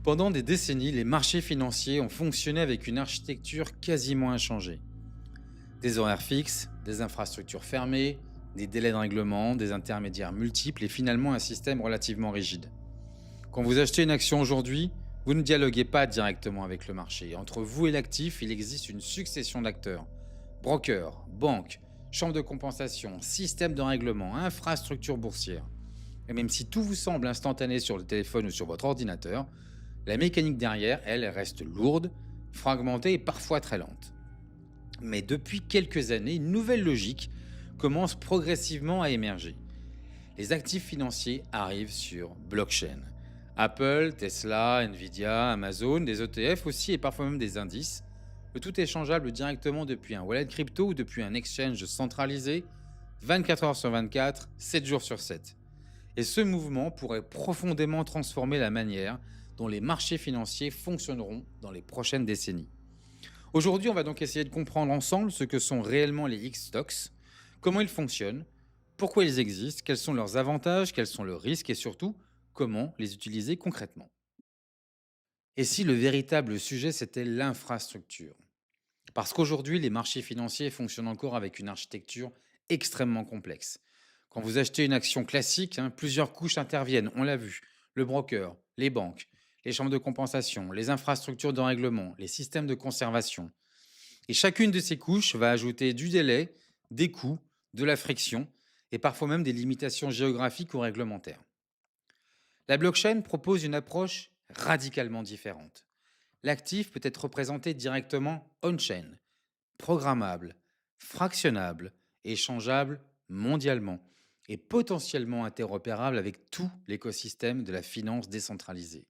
Pendant des décennies, les marchés financiers ont fonctionné avec une architecture quasiment inchangée. Des horaires fixes, des infrastructures fermées, des délais de règlement, des intermédiaires multiples et finalement un système relativement rigide. Quand vous achetez une action aujourd'hui, vous ne dialoguez pas directement avec le marché. Entre vous et l'actif, il existe une succession d'acteurs. Brokers, banques, chambres de compensation, systèmes de règlement, infrastructures boursières. Et même si tout vous semble instantané sur le téléphone ou sur votre ordinateur, la mécanique derrière, elle reste lourde, fragmentée et parfois très lente. Mais depuis quelques années, une nouvelle logique commence progressivement à émerger. Les actifs financiers arrivent sur blockchain. Apple, Tesla, Nvidia, Amazon, des ETF aussi et parfois même des indices. Le tout échangeable directement depuis un wallet crypto ou depuis un exchange centralisé, 24 heures sur 24, 7 jours sur 7. Et ce mouvement pourrait profondément transformer la manière dont les marchés financiers fonctionneront dans les prochaines décennies. Aujourd'hui, on va donc essayer de comprendre ensemble ce que sont réellement les X-Stocks, comment ils fonctionnent, pourquoi ils existent, quels sont leurs avantages, quels sont leurs risques et surtout comment les utiliser concrètement. Et si le véritable sujet c'était l'infrastructure? Parce qu'aujourd'hui, les marchés financiers fonctionnent encore avec une architecture extrêmement complexe. Quand vous achetez une action classique, plusieurs couches interviennent, on l'a vu. Le broker, les banques, les chambres de compensation, les infrastructures de règlement, les systèmes de conservation. Et chacune de ces couches va ajouter du délai, des coûts, de la friction et parfois même des limitations géographiques ou réglementaires. La blockchain propose une approche radicalement différente. L'actif peut être représenté directement on-chain, programmable, fractionnable, échangeable mondialement et potentiellement interopérable avec tout l'écosystème de la finance décentralisée.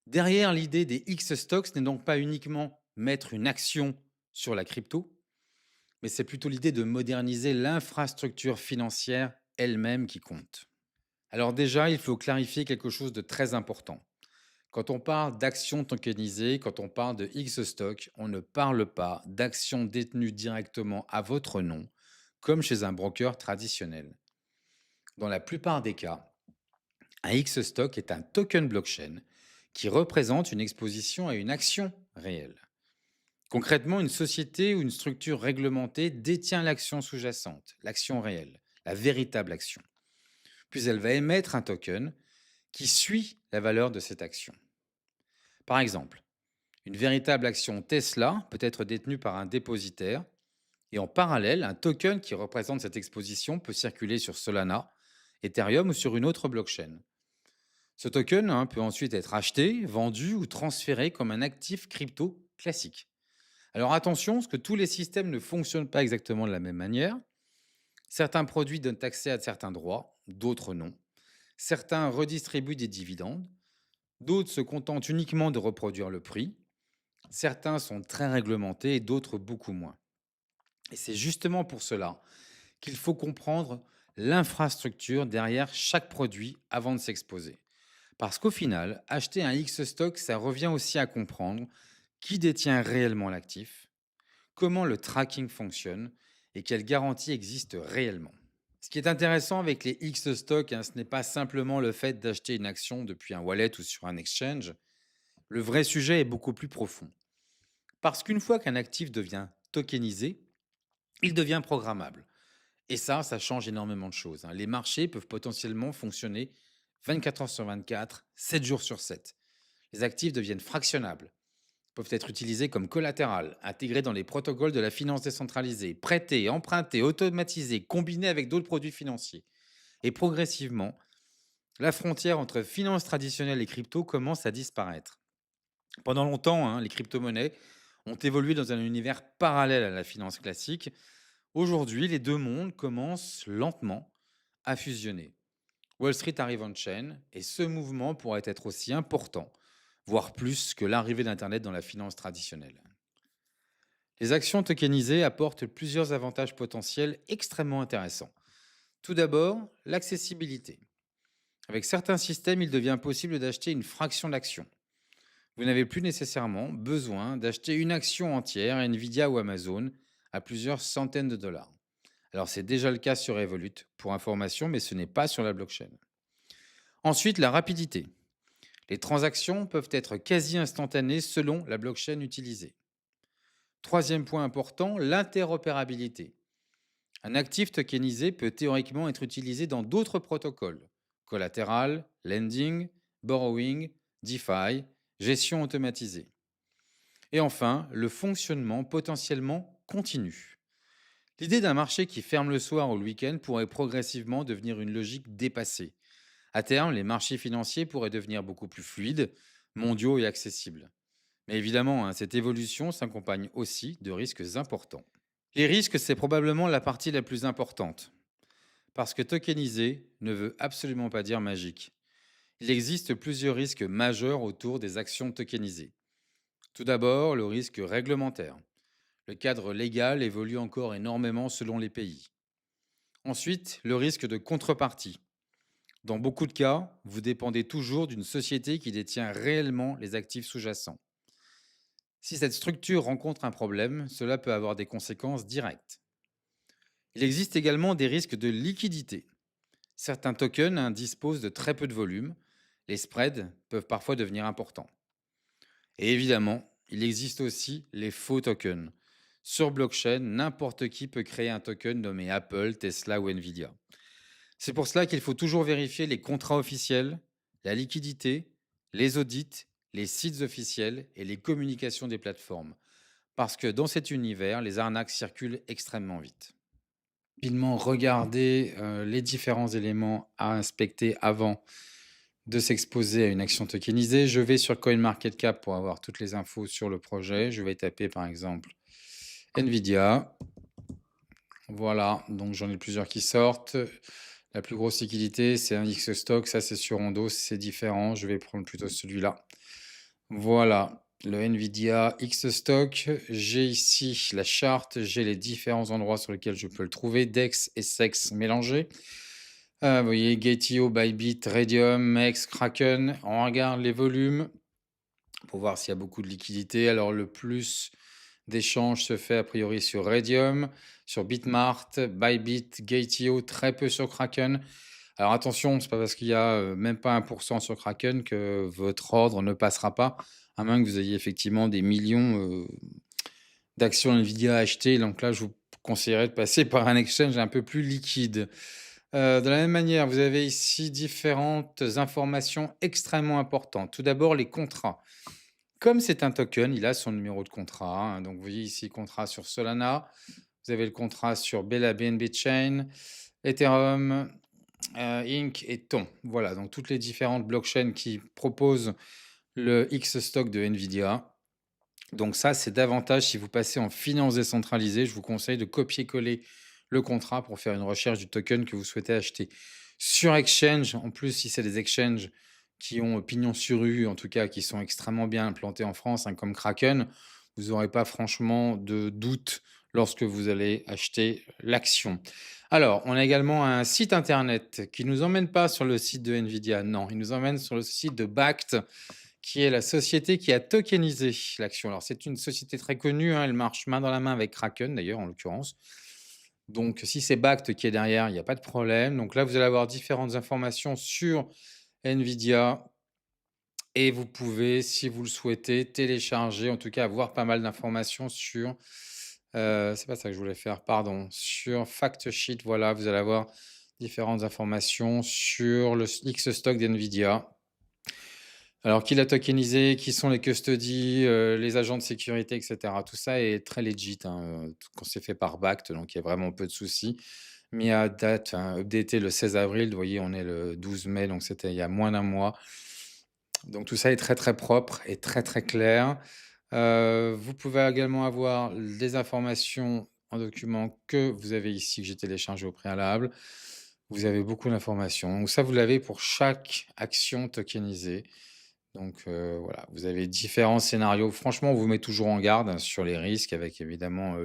Derrière l'idée des X-Stocks n'est donc pas uniquement mettre une action sur la crypto, mais c'est plutôt l'idée de moderniser l'infrastructure financière elle-même qui compte. Alors déjà, il faut clarifier quelque chose de très important. Quand on parle d'actions tokenisées, quand on parle de X-Stock, on ne parle pas d'actions détenues directement à votre nom, comme chez un broker traditionnel. Dans la plupart des cas, un X-Stock est un token blockchain qui représente une exposition à une action réelle. Concrètement, une société ou une structure réglementée détient l'action sous-jacente, l'action réelle, la véritable action. Puis elle va émettre un token qui suit la valeur de cette action. Par exemple, une véritable action Tesla peut être détenue par un dépositaire et en parallèle, un token qui représente cette exposition peut circuler sur Solana, Ethereum ou sur une autre blockchain. Ce token peut ensuite être acheté, vendu ou transféré comme un actif crypto classique. Alors attention, parce que tous les systèmes ne fonctionnent pas exactement de la même manière. Certains produits donnent accès à certains droits, d'autres non. Certains redistribuent des dividendes, d'autres se contentent uniquement de reproduire le prix. Certains sont très réglementés et d'autres beaucoup moins. Et c'est justement pour cela qu'il faut comprendre l'infrastructure derrière chaque produit avant de s'exposer. Parce qu'au final, acheter un X-Stock, ça revient aussi à comprendre qui détient réellement l'actif, comment le tracking fonctionne et quelles garanties existent réellement. Ce qui est intéressant avec les X-Stock, ce n'est pas simplement le fait d'acheter une action depuis un wallet ou sur un exchange. Le vrai sujet est beaucoup plus profond. Parce qu'une fois qu'un actif devient tokenisé, il devient programmable. Et ça change énormément de choses. Les marchés peuvent potentiellement fonctionner 24 heures sur 24, 7 jours sur 7. Les actifs deviennent fractionnables, peuvent être utilisés comme collatéral, intégrés dans les protocoles de la finance décentralisée, prêtés, empruntés, automatisés, combinés avec d'autres produits financiers. Et progressivement, la frontière entre finance traditionnelle et crypto commence à disparaître. Pendant longtemps, les crypto-monnaies ont évolué dans un univers parallèle à la finance classique. Aujourd'hui, les deux mondes commencent lentement à fusionner. Wall Street arrive en chaîne et ce mouvement pourrait être aussi important, voire plus que l'arrivée d'Internet dans la finance traditionnelle. Les actions tokenisées apportent plusieurs avantages potentiels extrêmement intéressants. Tout d'abord, l'accessibilité. Avec certains systèmes, il devient possible d'acheter une fraction d'action. Vous n'avez plus nécessairement besoin d'acheter une action entière, Nvidia ou Amazon, à plusieurs centaines de dollars. Alors c'est déjà le cas sur Revolut, pour information, mais ce n'est pas sur la blockchain. Ensuite, la rapidité. Les transactions peuvent être quasi instantanées selon la blockchain utilisée. Troisième point important, l'interopérabilité. Un actif tokenisé peut théoriquement être utilisé dans d'autres protocoles. Collatéral, lending, borrowing, DeFi, gestion automatisée. Et enfin, le fonctionnement potentiellement continu. L'idée d'un marché qui ferme le soir ou le week-end pourrait progressivement devenir une logique dépassée. À terme, les marchés financiers pourraient devenir beaucoup plus fluides, mondiaux et accessibles. Mais évidemment, hein, cette évolution s'accompagne aussi de risques importants. Les risques, c'est probablement la partie la plus importante, parce que tokeniser ne veut absolument pas dire magique. Il existe plusieurs risques majeurs autour des actions tokenisées. Tout d'abord, le risque réglementaire. Le cadre légal évolue encore énormément selon les pays. Ensuite, le risque de contrepartie. Dans beaucoup de cas, vous dépendez toujours d'une société qui détient réellement les actifs sous-jacents. Si cette structure rencontre un problème, cela peut avoir des conséquences directes. Il existe également des risques de liquidité. Certains tokens, hein, disposent de très peu de volume. Les spreads peuvent parfois devenir importants. Et évidemment, il existe aussi les faux tokens. Sur blockchain, n'importe qui peut créer un token nommé Apple, Tesla ou Nvidia. C'est pour cela qu'il faut toujours vérifier les contrats officiels, la liquidité, les audits, les sites officiels et les communications des plateformes. Parce que dans cet univers, les arnaques circulent extrêmement vite. Rapidement regarder les différents éléments à inspecter avant de s'exposer à une action tokenisée. Je vais sur CoinMarketCap pour avoir toutes les infos sur le projet. Je vais taper par exemple Nvidia. Voilà, donc j'en ai plusieurs qui sortent. La plus grosse liquidité, c'est un X stock. Ça, c'est sur Ondo, c'est différent. Je vais prendre plutôt celui-là. Voilà, le Nvidia X stock. J'ai ici la charte, j'ai les différents endroits sur lesquels je peux le trouver. DEX et SEX mélangés. Vous voyez, Gate.io, Bybit, Radium, MEX, Kraken. On regarde les volumes pour voir s'il y a beaucoup de liquidité. Alors, le plus d'échanges se fait a priori sur Radium, sur Bitmart, Bybit, Gate.io, très peu sur Kraken. Alors attention, c'est pas parce qu'il y a même pas 1% sur Kraken que votre ordre ne passera pas, à moins que vous ayez effectivement des millions d'actions Nvidia à acheter. Donc là, je vous conseillerais de passer par un exchange un peu plus liquide. De la même manière, vous avez ici différentes informations extrêmement importantes. Tout d'abord, les contrats. Comme c'est un token, il a son numéro de contrat, hein. Donc, vous voyez ici, contrat sur Solana. Vous avez le contrat sur Bella BNB Chain, Ethereum, Inc. et Ton. Voilà, donc toutes les différentes blockchains qui proposent le X-Stock de NVIDIA. Donc ça, c'est davantage si vous passez en finance décentralisée, je vous conseille de copier-coller le contrat pour faire une recherche du token que vous souhaitez acheter. Sur Exchange, en plus, si c'est des exchanges qui ont pignon sur rue, en tout cas qui sont extrêmement bien implantés en France, hein, comme Kraken, vous n'aurez pas franchement de doute lorsque vous allez acheter l'action. Alors, on a également un site internet qui nous emmène pas sur le site de Nvidia, non, il nous emmène sur le site de Bakkt, qui est la société qui a tokenisé l'action. Alors, c'est une société très connue, hein, elle marche main dans la main avec Kraken, d'ailleurs, en l'occurrence. Donc, si c'est Bakkt qui est derrière, il n'y a pas de problème. Donc là, vous allez avoir différentes informations sur Nvidia et vous pouvez, si vous le souhaitez, télécharger, en tout cas, avoir pas mal d'informations sur. C'est pas ça que je voulais faire, pardon. Sur Fact Sheet, voilà, vous allez avoir différentes informations sur le X-Stock d'Nvidia. Alors, qui l'a tokenisé, qui sont les custodies, les agents de sécurité, et cetera. Tout ça est très legit, hein, quand c'est fait par Bakkt, donc il y a vraiment peu de soucis. Mis à date, enfin, updaté le 16 avril, vous voyez, on est le 12 mai, donc c'était il y a moins d'un mois. Donc tout ça est très, très propre et très, très clair. Vous pouvez également avoir des informations en document que vous avez ici, que j'ai téléchargé au préalable. Vous avez beaucoup d'informations. Donc ça, vous l'avez pour chaque action tokenisée. Donc voilà, vous avez différents scénarios. Franchement, on vous met toujours en garde, hein, sur les risques avec évidemment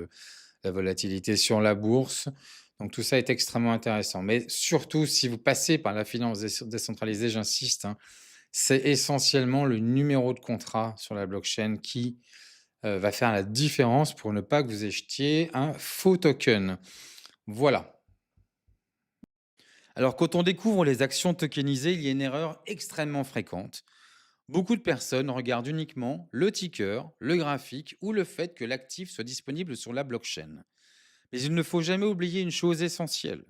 la volatilité sur la bourse. Donc tout ça est extrêmement intéressant. Mais surtout, si vous passez par la finance décentralisée, j'insiste, hein, c'est essentiellement le numéro de contrat sur la blockchain qui va faire la différence pour ne pas que vous achetiez un faux token. Voilà. Alors, quand on découvre les actions tokenisées, il y a une erreur extrêmement fréquente. Beaucoup de personnes regardent uniquement le ticker, le graphique ou le fait que l'actif soit disponible sur la blockchain. Mais il ne faut jamais oublier une chose essentielle.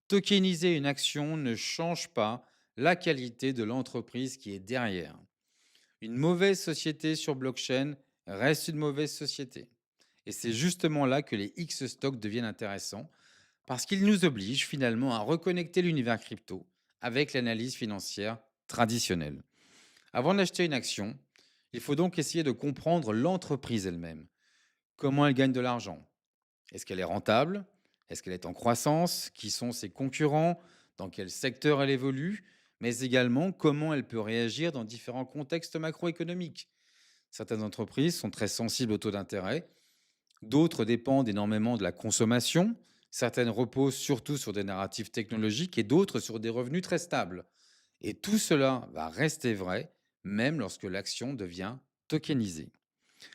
Tokeniser une action ne change pas la qualité de l'entreprise qui est derrière. Une mauvaise société sur blockchain reste une mauvaise société. Et c'est justement là que les X-stocks deviennent intéressants parce qu'ils nous obligent finalement à reconnecter l'univers crypto avec l'analyse financière traditionnelle. Avant d'acheter une action, il faut donc essayer de comprendre l'entreprise elle-même. Comment elle gagne de l'argent? Est-ce qu'elle est rentable? Est-ce qu'elle est en croissance? Qui sont ses concurrents? Dans quel secteur elle évolue? Mais également comment elle peut réagir dans différents contextes macroéconomiques. Certaines entreprises sont très sensibles au taux d'intérêt, d'autres dépendent énormément de la consommation, certaines reposent surtout sur des narratifs technologiques et d'autres sur des revenus très stables. Et tout cela va rester vrai même lorsque l'action devient tokenisée.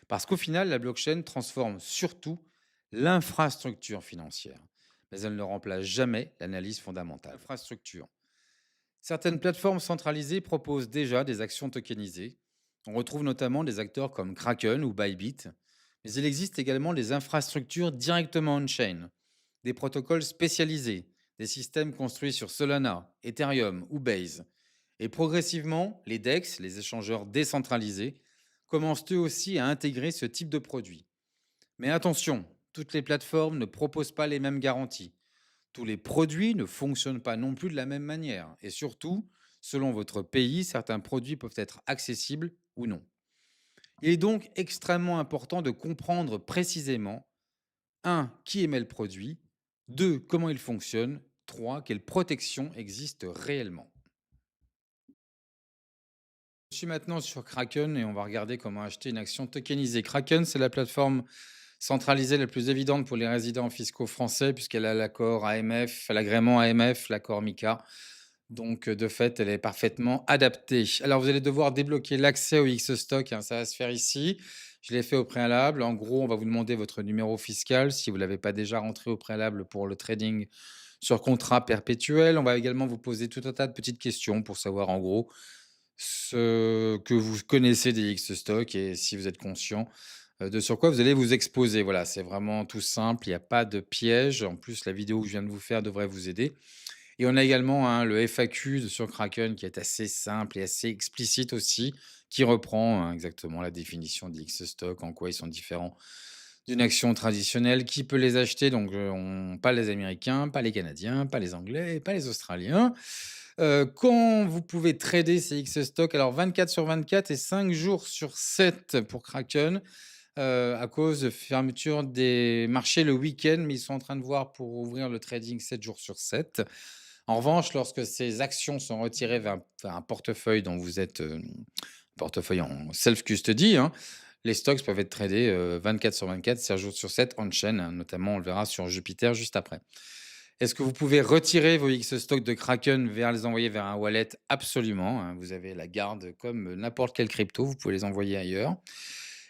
Parce qu'au final, la blockchain transforme surtout l'infrastructure financière, mais elle ne remplace jamais l'analyse fondamentale. Infrastructure. Certaines plateformes centralisées proposent déjà des actions tokenisées. On retrouve notamment des acteurs comme Kraken ou Bybit, mais il existe également des infrastructures directement on-chain, des protocoles spécialisés, des systèmes construits sur Solana, Ethereum ou Base. Et progressivement, les DEX, les échangeurs décentralisés, commencent eux aussi à intégrer ce type de produit. Mais attention, toutes les plateformes ne proposent pas les mêmes garanties. Tous les produits ne fonctionnent pas non plus de la même manière. Et surtout, selon votre pays, certains produits peuvent être accessibles ou non. Il est donc extrêmement important de comprendre précisément un, qui émet le produit, 2, comment il fonctionne, 3, quelle protection existe réellement. Je suis maintenant sur Kraken et on va regarder comment acheter une action tokenisée. Kraken, c'est la plateforme centralisée la plus évidente pour les résidents fiscaux français puisqu'elle a l'accord AMF, l'agrément AMF, l'accord MICA. Donc, de fait, elle est parfaitement adaptée. Alors, vous allez devoir débloquer l'accès au X-Stock, hein, ça va se faire ici. Je l'ai fait au préalable. En gros, on va vous demander votre numéro fiscal si vous ne l'avez pas déjà rentré au préalable pour le trading sur contrat perpétuel. On va également vous poser tout un tas de petites questions pour savoir en gros ce que vous connaissez des X-Stock et si vous êtes conscient de sur quoi vous allez vous exposer. Voilà, c'est vraiment tout simple, il n'y a pas de piège. En plus, la vidéo que je viens de vous faire devrait vous aider. Et on a également hein, le FAQ sur Kraken qui est assez simple et assez explicite aussi, qui reprend hein, exactement la définition des X-Stock, en quoi ils sont différents d'une action traditionnelle, qui peut les acheter, donc pas les Américains, pas les Canadiens, pas les Anglais, pas les Australiens. Quand vous pouvez trader ces X-Stock, alors 24 sur 24 et 5 jours sur 7 pour Kraken, à cause de fermeture des marchés le week-end, mais ils sont en train de voir pour ouvrir le trading 7 jours sur 7. En revanche, lorsque ces actions sont retirées vers un portefeuille dont vous êtes portefeuille en self-custody, hein, les stocks peuvent être tradés 24 sur 24, 7 jours sur 7 on-chain, hein, notamment on le verra sur Jupiter juste après. Est-ce que vous pouvez retirer vos X stocks de Kraken vers les envoyer vers un wallet? Absolument, hein, vous avez la garde comme n'importe quelle crypto, vous pouvez les envoyer ailleurs.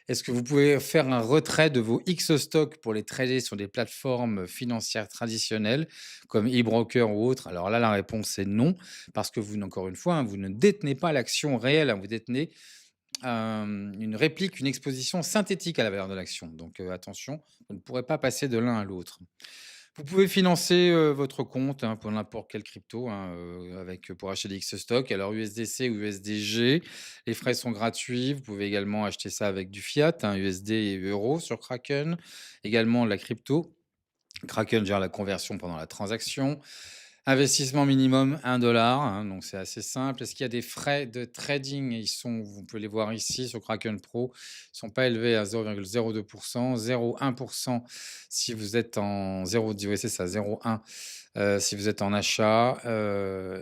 Est-ce que vous pouvez faire un retrait de vos X stocks pour les trader sur des plateformes financières traditionnelles comme eBroker ou autres? Alors là, la réponse est non, parce que vous, encore une fois, hein, vous ne détenez pas l'action réelle, hein, vous détenez une réplique, une exposition synthétique à la valeur de l'action. Donc attention, vous ne pourrez pas passer de l'un à l'autre. Vous pouvez financer votre compte hein, pour n'importe quelle crypto hein, pour acheter des X stock. Alors USDC ou USDG, les frais sont gratuits. Vous pouvez également acheter ça avec du fiat, hein, USD et euro sur Kraken. Également la crypto. Kraken gère la conversion pendant la transaction. Investissement minimum 1 $, hein, donc c'est assez simple. Est-ce qu'il y a des frais de trading? Vous pouvez les voir ici sur Kraken Pro. Ils ne sont pas élevés à 0,02%, 0,1% si vous êtes en 0, ouais, c'est ça, 0,1 si vous êtes en achat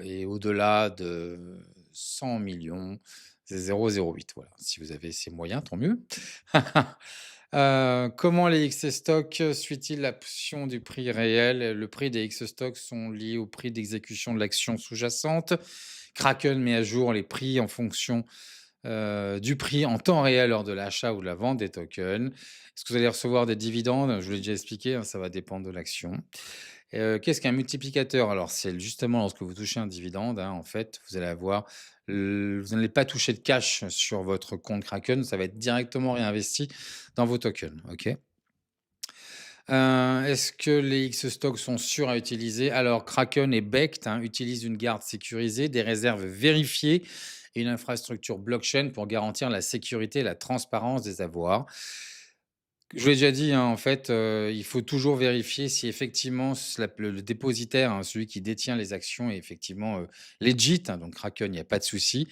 et au-delà de 100 millions, c'est 0,08. Voilà. Si vous avez ces moyens, tant mieux. Comment les X-Stocks suit-il l'action du prix réel? Le prix des X-Stocks sont liés au prix d'exécution de l'action sous-jacente. Kraken met à jour les prix en fonction du prix en temps réel lors de l'achat ou de la vente des tokens. Est-ce que vous allez recevoir des dividendes? Je vous l'ai déjà expliqué, hein, ça va dépendre de l'action. Qu'est-ce qu'un multiplicateur? Alors, c'est justement lorsque vous touchez un dividende, hein, en fait, vous allez avoir Vous n'allez pas toucher de cash sur votre compte Kraken, ça va être directement réinvesti dans vos tokens, OK? Est-ce que les X-Stocks sont sûrs à utiliser? Alors Kraken et Baked, hein, utilisent une garde sécurisée, des réserves vérifiées et une infrastructure blockchain pour garantir la sécurité et la transparence des avoirs. Je vous l'ai déjà dit, hein, en fait, il faut toujours vérifier si effectivement le dépositaire, hein, celui qui détient les actions est effectivement, legit, hein, donc Kraken, il y a pas de souci.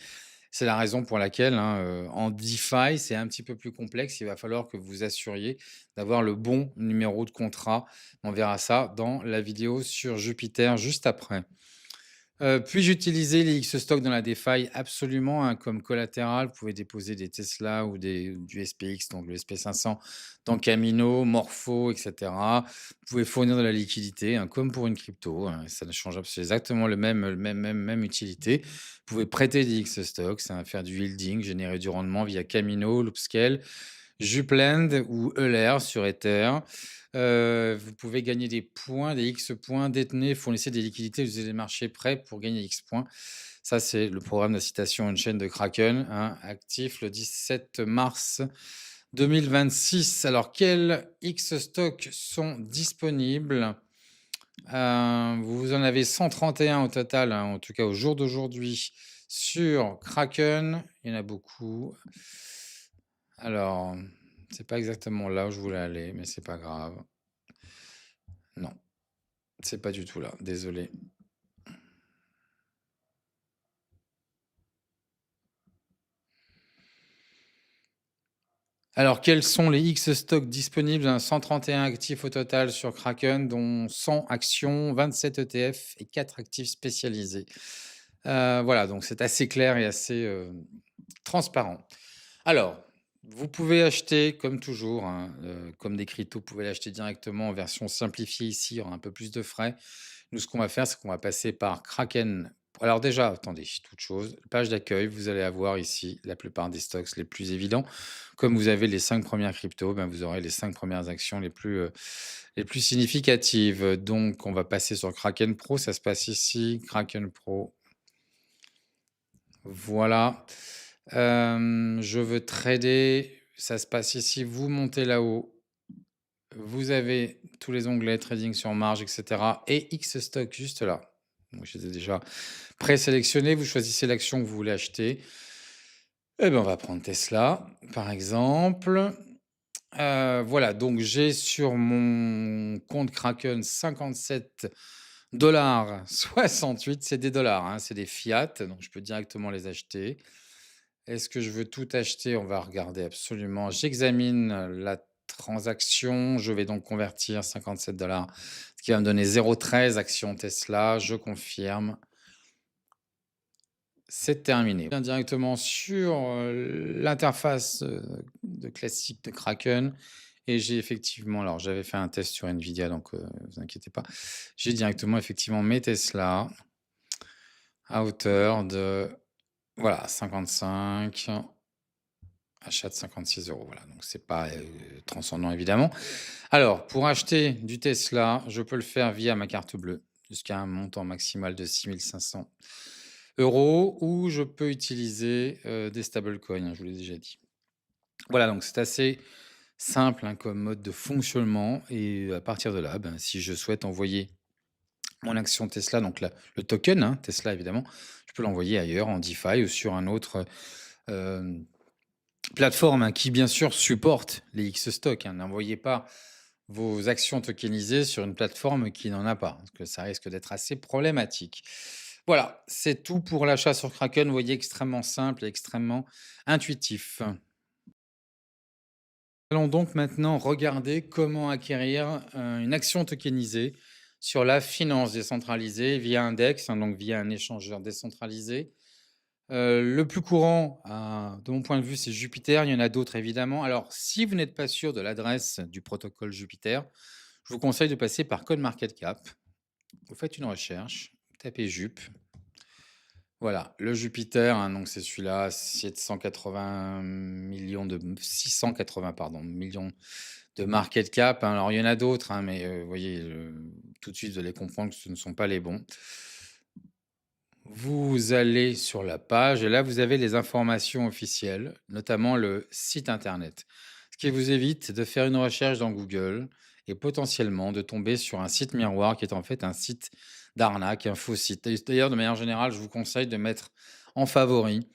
C'est la raison pour laquelle, hein, en DeFi, c'est un petit peu plus complexe. Il va falloir que vous assuriez d'avoir le bon numéro de contrat. On verra ça dans la vidéo sur Jupiter juste après. Puis-je utiliser les X-Stock dans la DeFi? Absolument, hein, comme collatéral, vous pouvez déposer des Tesla ou du SPX, donc le SP500, dans Camino, Morpho, et cetera. Vous pouvez fournir de la liquidité, hein, comme pour une crypto, hein, ça ne change c'est exactement le même utilité. Vous pouvez prêter des X-Stocks, hein, faire du yielding, générer du rendement via Camino, Loopscale, Jupland ou Euler sur Ether. Vous pouvez gagner des points, des X points, détenez, fournissez des liquidités, utilisez des marchés prêts pour gagner X points. Ça, c'est le programme d'incitation on-chain de Kraken, hein, actif le 17 mars 2026. Alors, quels X stocks sont disponibles? Vous en avez 131 au total, hein, en tout cas au jour d'aujourd'hui, sur Kraken. Il y en a beaucoup. Alors, c'est pas exactement là où je voulais aller, mais c'est pas grave. Non, c'est pas du tout là, désolé. Alors, quels sont les X stocks disponibles? 131 actifs au total sur Kraken, dont 100 actions, 27 ETF et 4 actifs spécialisés. Voilà, donc c'est assez clair et assez transparent. Alors, vous pouvez acheter comme toujours, hein, comme des cryptos, vous pouvez l'acheter directement en version simplifiée ici, il y aura un peu plus de frais. Nous, ce qu'on va faire, c'est qu'on va passer par Kraken. Alors déjà, attendez, toute chose, page d'accueil, vous allez avoir ici la plupart des stocks les plus évidents. Comme vous avez les 5 premières cryptos, ben, vous aurez les 5 premières actions les plus significatives. Donc, on va passer sur Kraken Pro, ça se passe ici, Kraken Pro. Voilà. Je veux trader, ça se passe ici, vous montez là-haut. Vous avez tous les onglets trading sur marge, etc. Et X stock juste là. Donc, je les ai déjà présélectionnés. Vous choisissez l'action que vous voulez acheter. Eh ben, on va prendre Tesla, par exemple. Voilà, donc j'ai sur mon compte Kraken 57,68 $. C'est des dollars, hein, c'est des fiat, donc je peux directement les acheter. Est-ce que je veux tout acheter? On va regarder absolument. J'examine la transaction. Je vais donc convertir 57 $, ce qui va me donner 0,13 actions Tesla. Je confirme. C'est terminé. Je viens directement sur l'interface de classique de Kraken. Et j'ai effectivement, alors j'avais fait un test sur Nvidia, donc ne vous inquiétez pas. J'ai directement effectivement mes Tesla à hauteur de, voilà, 55. Achat de 56 €, voilà, donc c'est pas, transcendant évidemment. Alors pour acheter du Tesla, je peux le faire via ma carte bleue, jusqu'à un montant maximal de 6 500 € ou je peux utiliser, des stablecoins, hein, je vous l'ai déjà dit. Voilà, donc c'est assez simple, hein, comme mode de fonctionnement et à partir de là, ben, si je souhaite envoyer mon action Tesla, donc le token, hein, Tesla évidemment, je peux l'envoyer ailleurs en DeFi ou sur un autre, plateforme, hein, qui bien sûr supporte les X-Stock, hein. N'envoyez pas vos actions tokenisées sur une plateforme qui n'en a pas, parce que ça risque d'être assez problématique. Voilà, c'est tout pour l'achat sur Kraken. Vous voyez, extrêmement simple et extrêmement intuitif. Allons donc maintenant regarder comment acquérir une action tokenisée sur la finance décentralisée via un DEX, hein, donc via un échangeur décentralisé. Le plus courant, de mon point de vue, c'est Jupiter. Il y en a d'autres évidemment. Alors, si vous n'êtes pas sûr de l'adresse du protocole Jupiter, je vous conseille de passer par CoinMarketCap. Vous faites une recherche, vous tapez Jup. Voilà, le Jupiter, hein, donc c'est celui-là, 780 millions de 680 pardon, millions de market cap, hein. Alors il y en a d'autres, hein, mais vous voyez, tout de suite, vous allez comprendre que ce ne sont pas les bons. Vous allez sur la page et là, vous avez les informations officielles, notamment le site internet. Ce qui vous évite de faire une recherche dans Google et potentiellement de tomber sur un site miroir qui est en fait un site d'arnaque, un faux site. D'ailleurs, de manière générale, je vous conseille de mettre en favori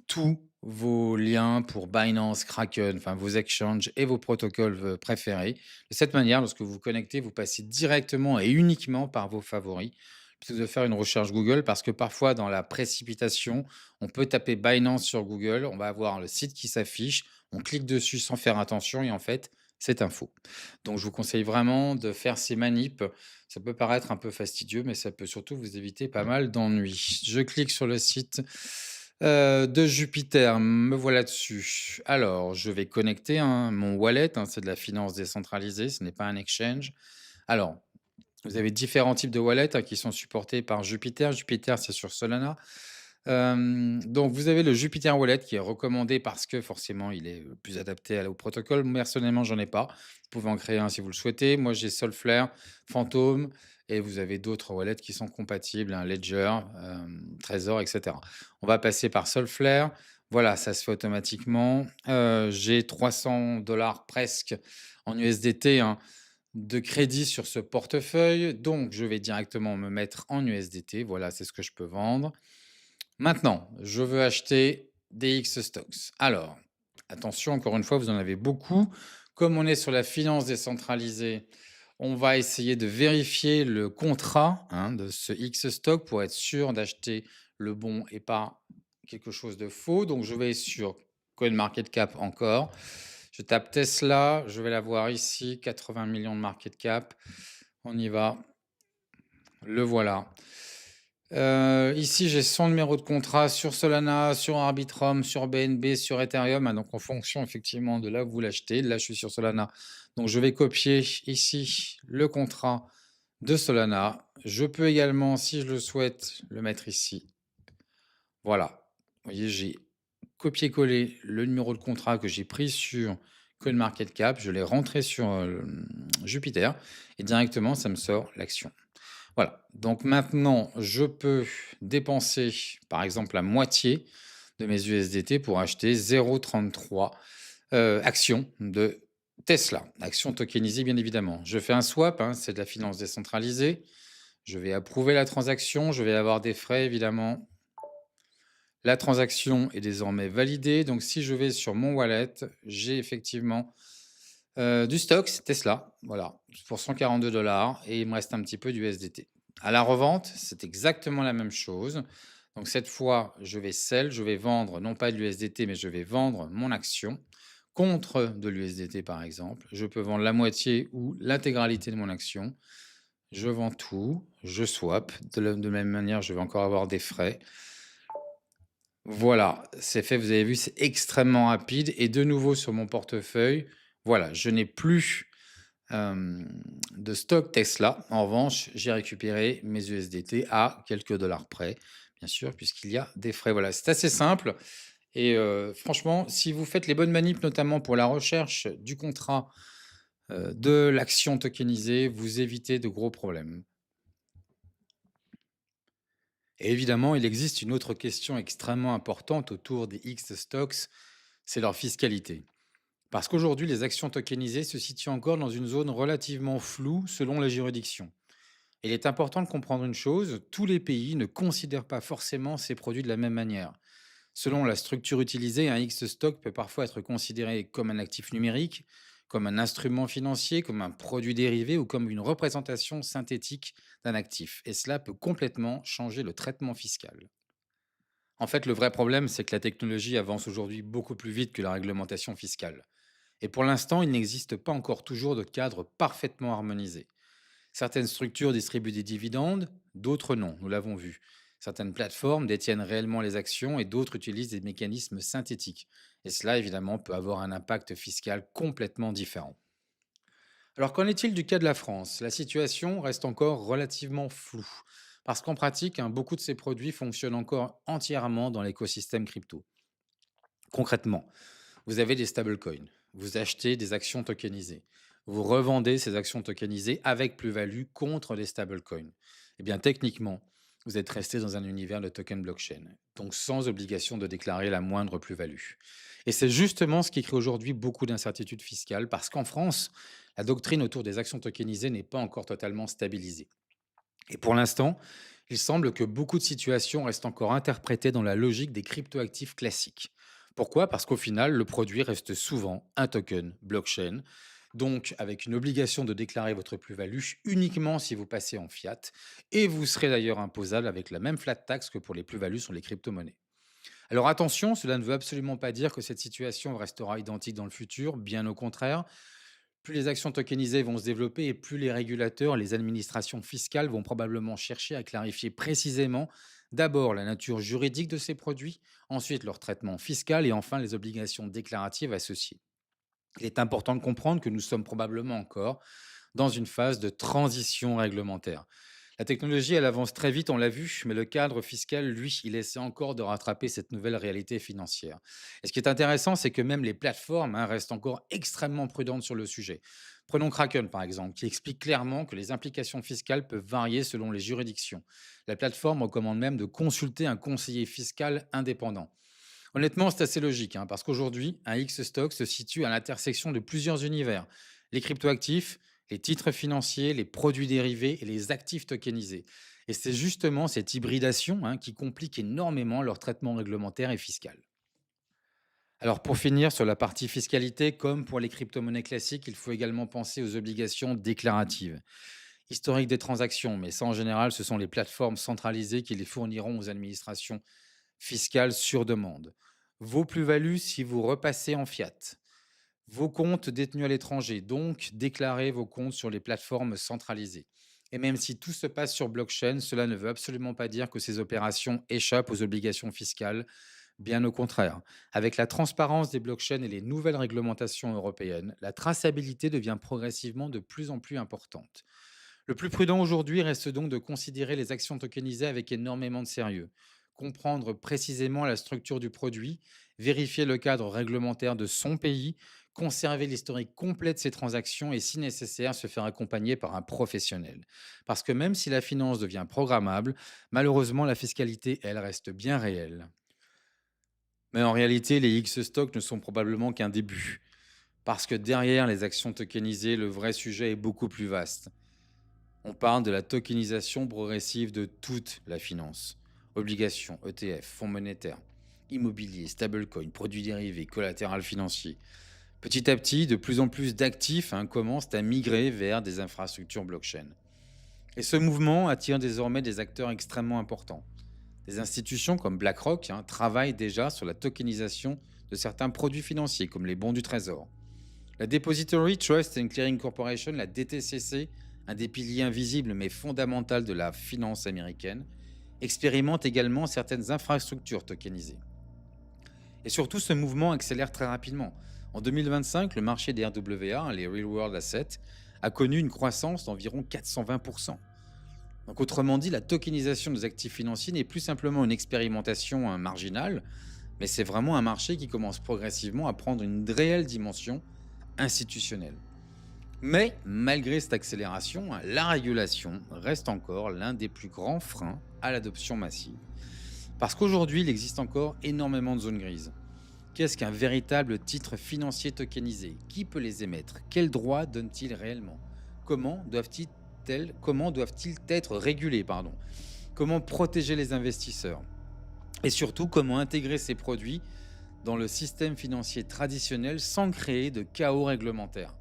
tous vos liens pour Binance, Kraken, enfin vos exchanges et vos protocoles préférés. De cette manière, lorsque vous vous connectez, vous passez directement et uniquement par vos favoris plutôt que de faire une recherche Google parce que parfois dans la précipitation, on peut taper Binance sur Google, on va avoir le site qui s'affiche, on clique dessus sans faire attention et en fait, c'est un faux. Donc je vous conseille vraiment de faire ces manips. Ça peut paraître un peu fastidieux, mais ça peut surtout vous éviter pas mal d'ennuis. Je clique sur le site de Jupiter, me voilà dessus. Alors, je vais connecter hein, mon wallet, hein, c'est de la finance décentralisée, ce n'est pas un exchange. Alors, vous avez différents types de wallets hein, qui sont supportés par Jupiter. Jupiter, c'est sur Solana. Donc, vous avez le Jupiter Wallet qui est recommandé parce que forcément, il est plus adapté au protocole. Moi, personnellement, j'en ai pas. Vous pouvez en créer un si vous le souhaitez. Moi, j'ai Solflare, Phantom et vous avez d'autres wallets qui sont compatibles, un Ledger, Trésor, etc. On va passer par Solflare. Voilà, ça se fait automatiquement. J'ai 300 $ presque en USDT hein, de crédit sur ce portefeuille. Donc, je vais directement me mettre en USDT. Voilà, c'est ce que je peux vendre. Maintenant, je veux acheter des X stocks. Alors, attention, encore une fois, vous en avez beaucoup. Comme on est sur la finance décentralisée, on va essayer de vérifier le contrat hein, de ce X stock pour être sûr d'acheter le bon et pas quelque chose de faux. Donc, je vais sur CoinMarketCap encore. Je tape Tesla, je vais la voir ici, 80 millions de market cap. On y va. Le voilà. Ici, j'ai son numéro de contrat sur Solana, sur Arbitrum, sur BNB, sur Ethereum, hein, donc en fonction effectivement de là où vous l'achetez. Là, je suis sur Solana, donc je vais copier ici le contrat de Solana. Je peux également, si je le souhaite, le mettre ici. Voilà. Vous voyez, j'ai copié-collé le numéro de contrat que j'ai pris sur CoinMarketCap, je l'ai rentré sur Jupiter et directement, ça me sort l'action. Voilà, donc maintenant, je peux dépenser, par exemple, la moitié de mes USDT pour acheter 0,33 actions de Tesla, actions tokenisées bien évidemment. Je fais un swap, hein, c'est de la finance décentralisée. Je vais approuver la transaction, je vais avoir des frais évidemment. La transaction est désormais validée, donc si je vais sur mon wallet, j'ai effectivement du stock, c'est Tesla, voilà, pour 142 $ et il me reste un petit peu d'USDT. À la revente, c'est exactement la même chose. Donc cette fois, je vais sell, je vais vendre non pas de l'USDT, mais je vais vendre mon action contre de l'USDT par exemple. Je peux vendre la moitié ou l'intégralité de mon action. Je vends tout, je swap. De même manière, je vais encore avoir des frais. Voilà, c'est fait, vous avez vu, c'est extrêmement rapide. Et de nouveau sur mon portefeuille, voilà, je n'ai plus de stock Tesla. En revanche, j'ai récupéré mes USDT à quelques dollars près, bien sûr, puisqu'il y a des frais. Voilà, c'est assez simple. Et franchement, si vous faites les bonnes manips, notamment pour la recherche du contrat de l'action tokenisée, vous évitez de gros problèmes. Et évidemment, il existe une autre question extrêmement importante autour des X stocks, c'est leur fiscalité. Parce qu'aujourd'hui, les actions tokenisées se situent encore dans une zone relativement floue selon les juridictions. Il est important de comprendre une chose, tous les pays ne considèrent pas forcément ces produits de la même manière. Selon la structure utilisée, un X stock peut parfois être considéré comme un actif numérique, comme un instrument financier, comme un produit dérivé ou comme une représentation synthétique d'un actif. Et cela peut complètement changer le traitement fiscal. En fait, le vrai problème, c'est que la technologie avance aujourd'hui beaucoup plus vite que la réglementation fiscale. Et pour l'instant, il n'existe pas encore toujours de cadre parfaitement harmonisé. Certaines structures distribuent des dividendes, d'autres non, nous l'avons vu. Certaines plateformes détiennent réellement les actions et d'autres utilisent des mécanismes synthétiques. Et cela, évidemment, peut avoir un impact fiscal complètement différent. Alors, qu'en est-il du cas de la France? La situation reste encore relativement floue. Parce qu'en pratique, hein, beaucoup de ces produits fonctionnent encore entièrement dans l'écosystème crypto. Concrètement, vous avez des stablecoins, vous achetez des actions tokenisées, vous revendez ces actions tokenisées avec plus-value contre des stablecoins. Eh bien, techniquement, Vous êtes resté dans un univers de token blockchain, donc sans obligation de déclarer la moindre plus-value. Et c'est justement ce qui crée aujourd'hui beaucoup d'incertitudes fiscales, parce qu'en France, la doctrine autour des actions tokenisées n'est pas encore totalement stabilisée. Et pour l'instant, il semble que beaucoup de situations restent encore interprétées dans la logique des cryptoactifs classiques. Pourquoi? Parce qu'au final, le produit reste souvent un token blockchain, donc avec une obligation de déclarer votre plus-value uniquement si vous passez en fiat, et vous serez d'ailleurs imposable avec la même flat tax que pour les plus-values sur les crypto-monnaies. Alors attention, cela ne veut absolument pas dire que cette situation restera identique dans le futur, bien au contraire. Plus les actions tokenisées vont se développer et plus les régulateurs, les administrations fiscales vont probablement chercher à clarifier précisément d'abord la nature juridique de ces produits, ensuite leur traitement fiscal et enfin les obligations déclaratives associées. Il est important de comprendre que nous sommes probablement encore dans une phase de transition réglementaire. La technologie, elle avance très vite, on l'a vu, mais le cadre fiscal, lui, il essaie encore de rattraper cette nouvelle réalité financière. Et ce qui est intéressant, c'est que même les plateformes restent encore extrêmement prudentes sur le sujet. Prenons Kraken, par exemple, qui explique clairement que les implications fiscales peuvent varier selon les juridictions. La plateforme recommande même de consulter un conseiller fiscal indépendant. Honnêtement, c'est assez logique, parce qu'aujourd'hui, un X-Stock se situe à l'intersection de plusieurs univers. Les cryptoactifs, les titres financiers, les produits dérivés et les actifs tokenisés. Et c'est justement cette hybridation qui complique énormément leur traitement réglementaire et fiscal. Alors pour finir sur la partie fiscalité, comme pour les crypto-monnaies classiques, il faut également penser aux obligations déclaratives. Historique des transactions, mais ça en général, ce sont les plateformes centralisées qui les fourniront aux administrations fiscales sur demande. Vos plus-values si vous repassez en fiat. Vos comptes détenus à l'étranger, donc déclarez vos comptes sur les plateformes centralisées. Et même si tout se passe sur blockchain, cela ne veut absolument pas dire que ces opérations échappent aux obligations fiscales. Bien au contraire. Avec la transparence des blockchains et les nouvelles réglementations européennes, la traçabilité devient progressivement de plus en plus importante. Le plus prudent aujourd'hui reste donc de considérer les actions tokenisées avec énormément de sérieux, comprendre précisément la structure du produit, vérifier le cadre réglementaire de son pays, conserver l'historique complet de ses transactions et si nécessaire se faire accompagner par un professionnel. Parce que même si la finance devient programmable, malheureusement la fiscalité, elle, reste bien réelle. Mais en réalité, les X-Stocks ne sont probablement qu'un début. Parce que derrière les actions tokenisées, le vrai sujet est beaucoup plus vaste. On parle de la tokenisation progressive de toute la finance. Obligations, ETF, fonds monétaires, immobilier, stablecoin, produits dérivés, collatéral financier. Petit à petit, de plus en plus d'actifs commencent à migrer vers des infrastructures blockchain. Et ce mouvement attire désormais des acteurs extrêmement importants. Des institutions comme BlackRock travaillent déjà sur la tokenisation de certains produits financiers comme les bons du Trésor. La Depository Trust and Clearing Corporation, la DTCC, un des piliers invisibles mais fondamentaux de la finance américaine, expérimente également certaines infrastructures tokenisées. Et surtout, ce mouvement accélère très rapidement. En 2025, le marché des RWA, les Real World Assets, a connu une croissance d'environ 420%. Donc autrement dit, la tokenisation des actifs financiers n'est plus simplement une expérimentation marginale, mais c'est vraiment un marché qui commence progressivement à prendre une réelle dimension institutionnelle. Mais malgré cette accélération, la régulation reste encore l'un des plus grands freins à l'adoption massive. Parce qu'aujourd'hui, il existe encore énormément de zones grises. Qu'est-ce qu'un véritable titre financier tokenisé? Qui peut les émettre? Quels droits donne-t-il réellement? Comment doivent-ils être régulés? Comment protéger les investisseurs? Et surtout, comment intégrer ces produits dans le système financier traditionnel sans créer de chaos réglementaire?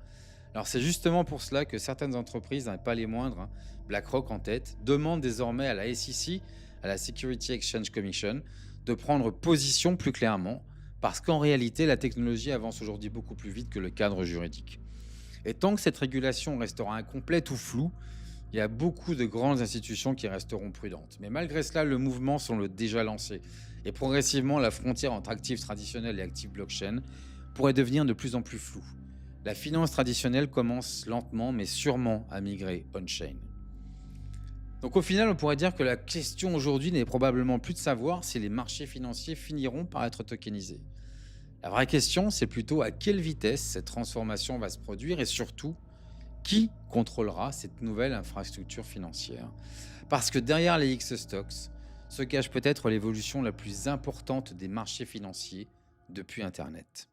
Alors c'est justement pour cela que certaines entreprises, pas les moindres, BlackRock en tête, demandent désormais à la SEC, à la Security Exchange Commission, de prendre position plus clairement, parce qu'en réalité, la technologie avance aujourd'hui beaucoup plus vite que le cadre juridique. Et tant que cette régulation restera incomplète ou floue, il y a beaucoup de grandes institutions qui resteront prudentes. Mais malgré cela, le mouvement semble déjà lancé. Et progressivement, la frontière entre actifs traditionnels et actifs blockchain pourrait devenir de plus en plus floue. La finance traditionnelle commence lentement mais sûrement à migrer on-chain. Donc au final, on pourrait dire que la question aujourd'hui n'est probablement plus de savoir si les marchés financiers finiront par être tokenisés. La vraie question, c'est plutôt à quelle vitesse cette transformation va se produire et surtout, qui contrôlera cette nouvelle infrastructure financière? Parce que derrière les X-Stocks se cache peut-être l'évolution la plus importante des marchés financiers depuis Internet.